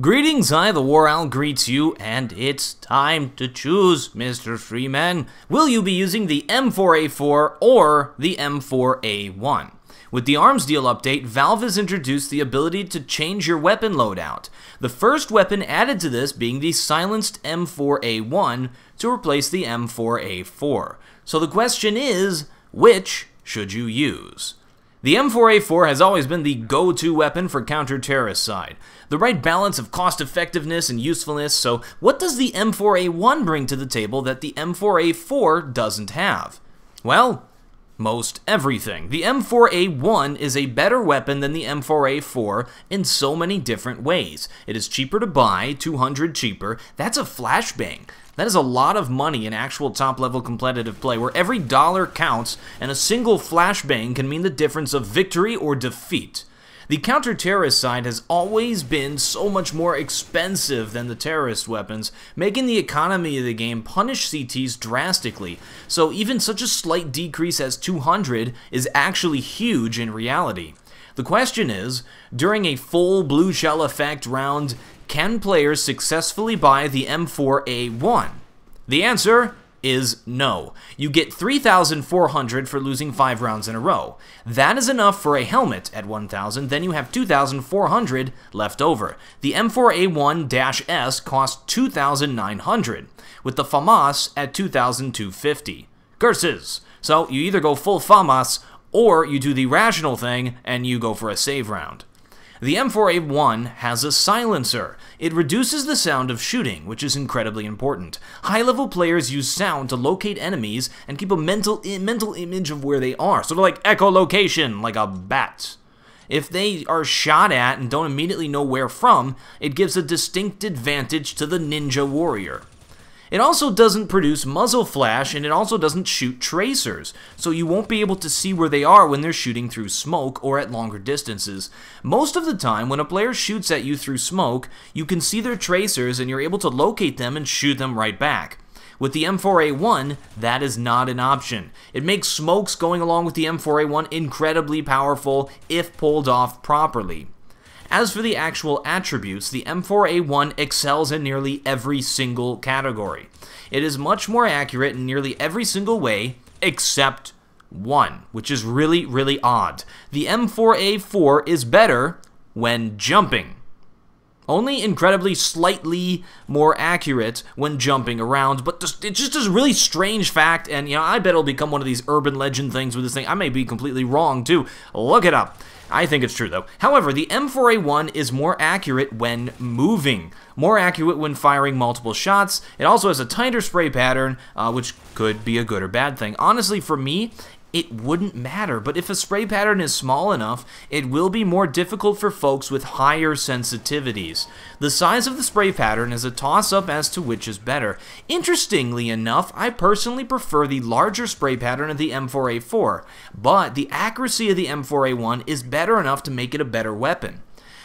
Greetings, I, the War Owl, greets you, and it's time to choose, Mr. Freeman. Will you be using the M4A4 or the M4A1? With the Arms Deal update, Valve has introduced the ability to change your weapon loadout. The first weapon added to this being the silenced M4A1 to replace the M4A4. So the question is, which should you use? The M4A4 has always been the go-to weapon for counter-terrorist side. The right balance of cost-effectiveness and usefulness, so what does the M4A1 bring to the table that the M4A4 doesn't have? Well, most everything. The M4A1 is a better weapon than the M4A4 in so many different ways. It is cheaper to buy, 200 cheaper. That's a flashbang. That is a lot of money in actual top-level competitive play, where every dollar counts, and a single flashbang can mean the difference of victory or defeat. The counter-terrorist side has always been so much more expensive than the terrorist weapons, making the economy of the game punish CTs drastically, so even such a slight decrease as 200 is actually huge in reality. The question is, during a full blue shell effect round, can players successfully buy the M4A1? The answer is no. You get 3,400 for losing 5 rounds in a row. That is enough for a helmet at 1,000, then you have 2,400 left over. The M4A1-S costs 2,900, with the FAMAS at 2,250. Curses! So you either go full FAMAS, or you do the rational thing and you go for a save round. The M4A1 has a silencer. It reduces the sound of shooting, which is incredibly important. High-level players use sound to locate enemies and keep a mental image of where they are, sort of like echolocation, like a bat. If they are shot at and don't immediately know where from, it gives a distinct advantage to the ninja warrior. It also doesn't produce muzzle flash, and it also doesn't shoot tracers, so you won't be able to see where they are when they're shooting through smoke or at longer distances. Most of the time, when a player shoots at you through smoke, you can see their tracers and you're able to locate them and shoot them right back. With the M4A1, that is not an option. It makes smokes going along with the M4A1 incredibly powerful if pulled off properly. As for the actual attributes, the M4A1 excels in nearly every single category. It is much more accurate in nearly every single way, except one, which is really odd. The M4A4 is better when jumping. Only incredibly slightly more accurate when jumping around, but it's just a really strange fact, and I bet it'll become one of these urban legend things with this thing. I may be completely wrong too. Look it up. I think it's true, though. However, the M4A1 is more accurate when moving, more accurate when firing multiple shots. It also has a tighter spray pattern, which could be a good or bad thing. Honestly, for me, it wouldn't matter, but if a spray pattern is small enough, it will be more difficult for folks with higher sensitivities. The size of the spray pattern is a toss-up as to which is better. Interestingly enough, I personally prefer the larger spray pattern of the M4A4, but the accuracy of the M4A1 is better enough to make it a better weapon.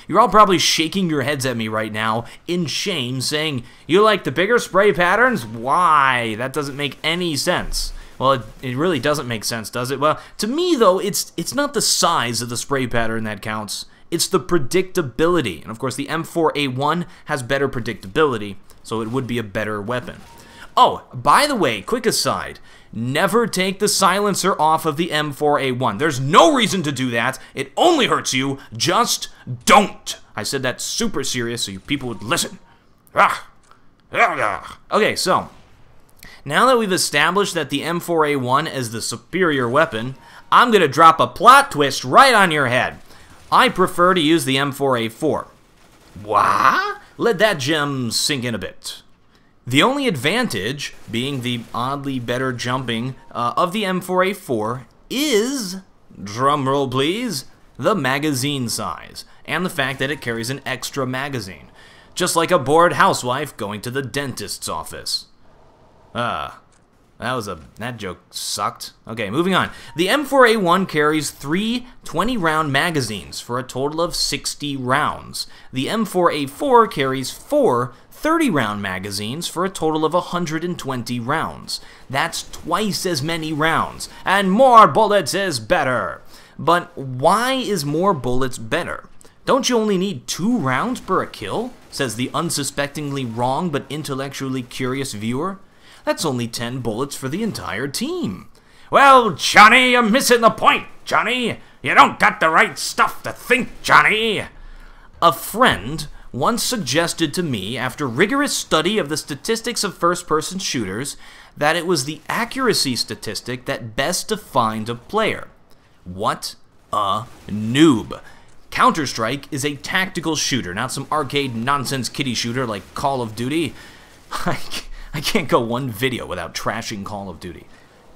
You're all probably shaking your heads at me right now in shame, saying, "You like the bigger spray patterns? Why? That doesn't make any sense." Well, it really doesn't make sense, does it? Well, to me, though, it's not the size of the spray pattern that counts. It's the predictability. And, of course, the M4A1 has better predictability, so it would be a better weapon. Oh, by the way, quick aside, never take the silencer off of the M4A1. There's no reason to do that. It only hurts you. Just don't. I said that super serious so you people would listen. Okay, so now that we've established that the M4A1 is the superior weapon, I'm going to drop a plot twist right on your head. I prefer to use the M4A4. What? Let that gem sink in a bit. The only advantage, being the oddly better jumping of the M4A4, is, drumroll please, the magazine size, and the fact that it carries an extra magazine. Just like a bored housewife going to the dentist's office. That joke sucked. Okay, moving on. The M4A1 carries 3 20-round magazines for a total of 60 rounds. The M4A4 carries 4 30-round magazines for a total of 120 rounds. That's twice as many rounds, and more bullets is better. But why is more bullets better? Don't you only need 2 rounds per a kill? Says the unsuspectingly wrong but intellectually curious viewer. That's only 10 bullets for the entire team. Well, Johnny, you're missing the point, Johnny. You don't got the right stuff to think, Johnny. A friend once suggested to me, after rigorous study of the statistics of first-person shooters, that it was the accuracy statistic that best defined a player. What a noob. Counter-Strike is a tactical shooter, not some arcade nonsense kiddie shooter like Call of Duty. I can't go one video without trashing Call of Duty.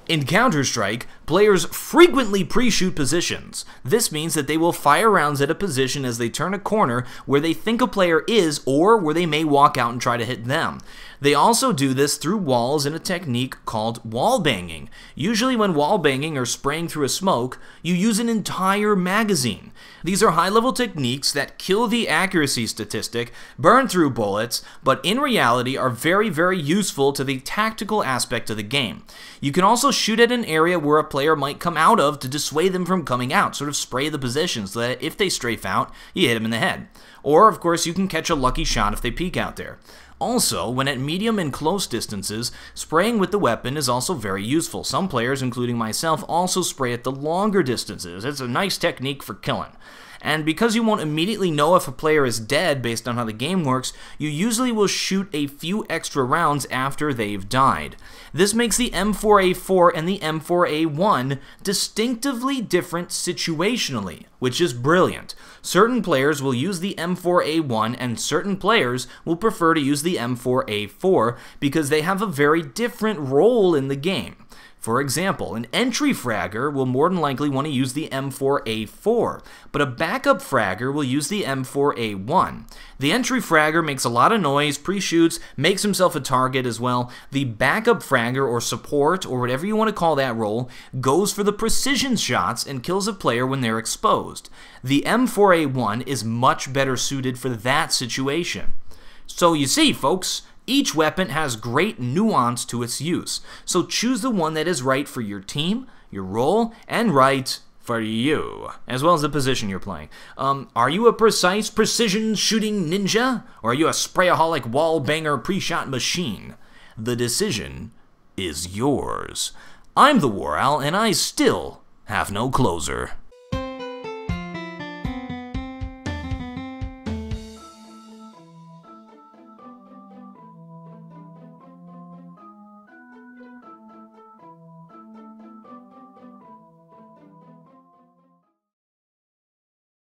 In Counter-Strike, players frequently pre-shoot positions. This means that they will fire rounds at a position as they turn a corner where they think a player is, or where they may walk out and try to hit them. They also do this through walls in a technique called wall banging. Usually when wall banging or spraying through a smoke, you use an entire magazine. These are high-level techniques that kill the accuracy statistic, burn through bullets, but in reality are very, very useful to the tactical aspect of the game. You can also shoot at an area where a player might come out of to dissuade them from coming out, sort of spray the position so that if they strafe out, you hit them in the head. Or, of course, you can catch a lucky shot if they peek out there. Also, when at medium and close distances, spraying with the weapon is also very useful. Some players, including myself, also spray at the longer distances. It's a nice technique for killing. And because you won't immediately know if a player is dead based on how the game works, you usually will shoot a few extra rounds after they've died. This makes the M4A4 and the M4A1 distinctively different situationally, which is brilliant. Certain players will use the M4A1 and certain players will prefer to use the M4A4 because they have a very different role in the game. For example, an entry fragger will more than likely want to use the M4A4, but a backup fragger will use the M4A1. The entry fragger makes a lot of noise, pre-shoots, makes himself a target as well. The backup fragger, or support, or whatever you want to call that role, goes for the precision shots and kills a player when they're exposed. The M4A1 is much better suited for that situation. So you see, folks, each weapon has great nuance to its use, so choose the one that is right for your team, your role, and right for you, as well as the position you're playing. Are you a precise precision shooting ninja, or are you a sprayaholic wall banger pre-shot machine? The decision is yours. I'm the War Owl, and I still have no closer.